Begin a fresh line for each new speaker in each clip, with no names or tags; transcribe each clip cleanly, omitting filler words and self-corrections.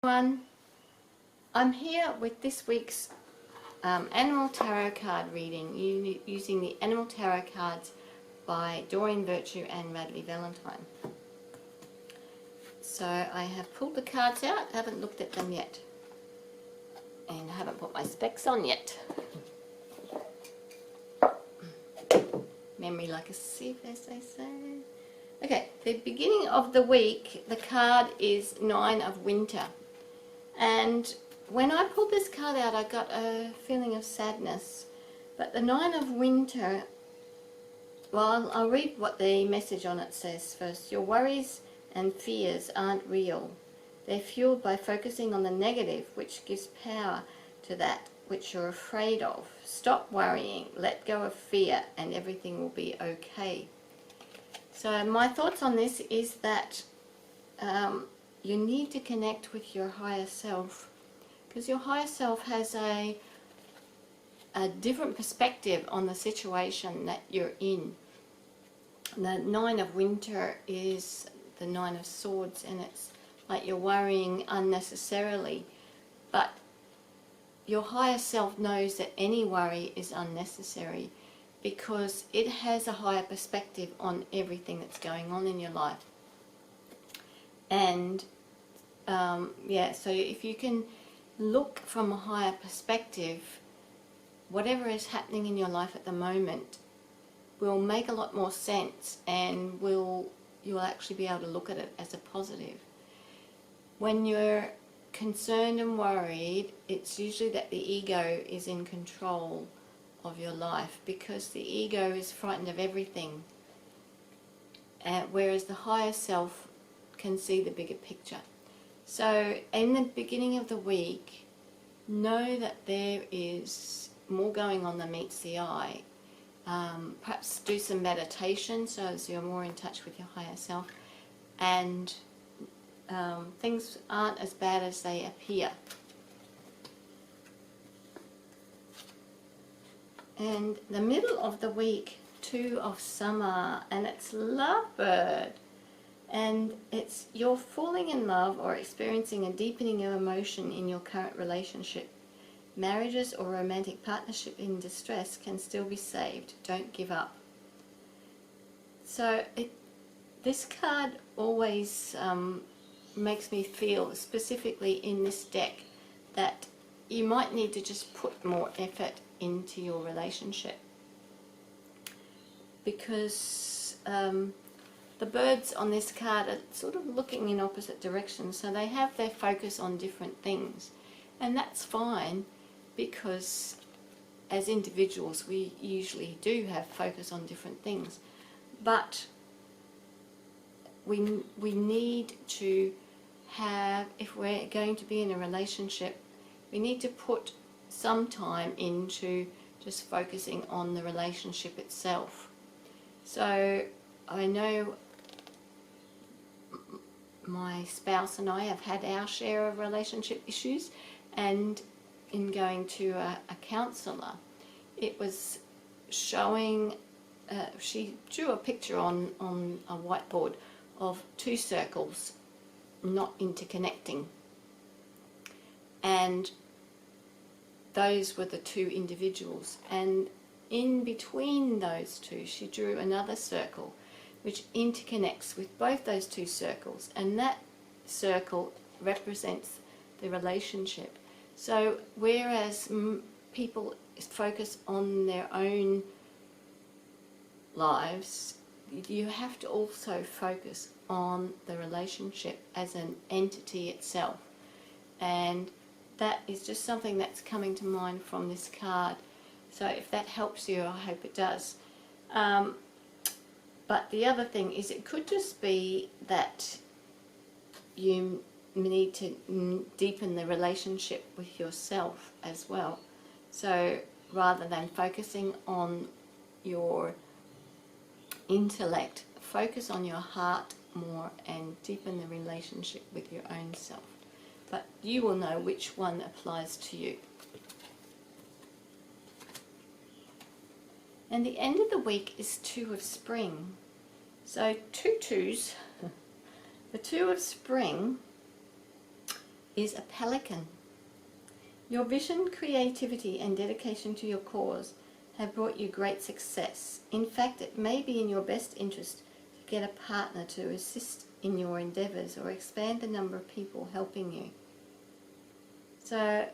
Everyone, I'm here with this week's Animal Tarot card reading using the Animal Tarot cards by Doreen and Radleigh Valentine. So I have pulled the cards out, haven't looked at them yet, and I haven't put my specs on yet. Memory like a sieve, as they say. Okay, the beginning of the week, the card is 9 of Winter. And when I pulled this card out, I got a feeling of sadness. But the 9 of Winter, well, I'll read what the message on it says first. Your worries and fears aren't real. They're fueled by focusing on the negative, which gives power to that which you're afraid of. Stop worrying, let go of fear, and everything will be okay. So my thoughts on this is that you need to connect with your higher self, because your higher self has a different perspective on the situation that you're in. The 9 of Winter is the 9 of Swords, and it's like you're worrying unnecessarily, but your higher self knows that any worry is unnecessary because it has a higher perspective on everything that's going on in your life. And so if you can look from a higher perspective, whatever is happening in your life at the moment will make a lot more sense, and you'll actually be able to look at it as a positive. When you're concerned and worried, it's usually that the ego is in control of your life, because the ego is frightened of everything, whereas the higher self can see the bigger picture. So in the beginning of the week, know that there is more going on than meets the eye. Perhaps do some meditation so as you're more in touch with your higher self, and things aren't as bad as they appear. And the middle of the week, 2 of Summer, and it's Lovebird. And it's you're falling in love or experiencing a deepening of emotion in your current relationship. Marriages or romantic partnership in distress can still be saved. Don't give up. So this card always makes me feel, specifically in this deck, that you might need to just put more effort into your relationship, because the birds on this card are sort of looking in opposite directions, so they have their focus on different things, and that's fine, because as individuals we usually do have focus on different things, but we need to have, if we're going to be in a relationship, we need to put some time into just focusing on the relationship itself. So I know my spouse and I have had our share of relationship issues, and in going to a counsellor, it was showing, she drew a picture on a whiteboard of 2 circles not interconnecting, and those were the 2 individuals, and in between those 2 she drew another circle which interconnects with both those 2 circles, and that circle represents the relationship. So whereas people focus on their own lives, you have to also focus on the relationship as an entity itself, and that is just something that's coming to mind from this card. So if that helps you, I hope it does. But the other thing is, it could just be that you need to deepen the relationship with yourself as well. So rather than focusing on your intellect, focus on your heart more and deepen the relationship with your own self. But you will know which one applies to you. And the end of the week is 2 of Spring. So 2 twos. The 2 of Spring is a pelican. Your vision, creativity and dedication to your cause have brought you great success. In fact, it may be in your best interest to get a partner to assist in your endeavours or expand the number of people helping you. So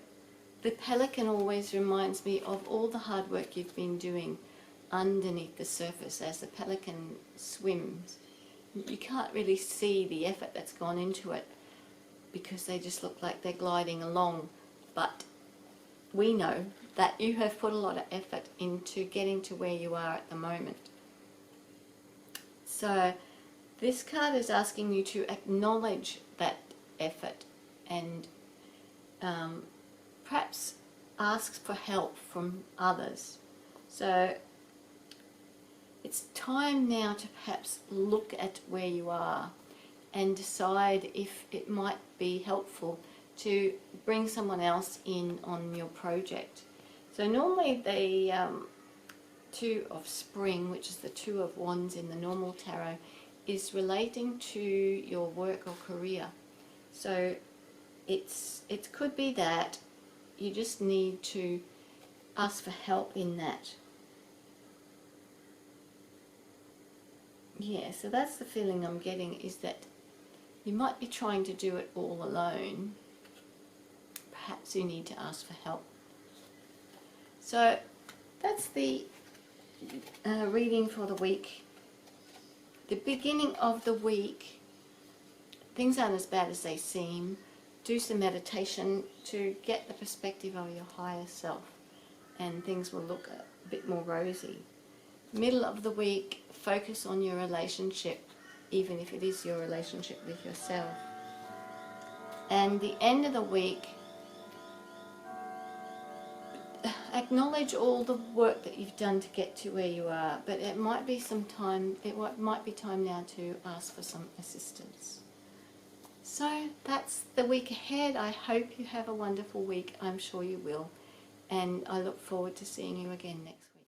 the pelican always reminds me of all the hard work you've been doing underneath the surface as the pelican swims. You can't really see the effort that's gone into it because they just look like they're gliding along, but we know that you have put a lot of effort into getting to where you are at the moment. So this card is asking you to acknowledge that effort and perhaps ask for help from others. So it's time now to perhaps look at where you are and decide if it might be helpful to bring someone else in on your project. So normally the Two of Spring, which is the Two of Wands in the normal tarot, is relating to your work or career. So it could be that you just need to ask for help in that. Yeah, so that's the feeling I'm getting, is that you might be trying to do it all alone. Perhaps you need to ask for help. So that's the reading for the week. The beginning of the week, things aren't as bad as they seem. Do some meditation to get the perspective of your higher self and things will look a bit more rosy. Middle of the week, focus on your relationship, even if it is your relationship with yourself. And the end of the week, acknowledge all the work that you've done to get to where you are, but it might be time now to ask for some assistance. So that's the week ahead. I hope you have a wonderful week. I'm sure you will. And I look forward to seeing you again next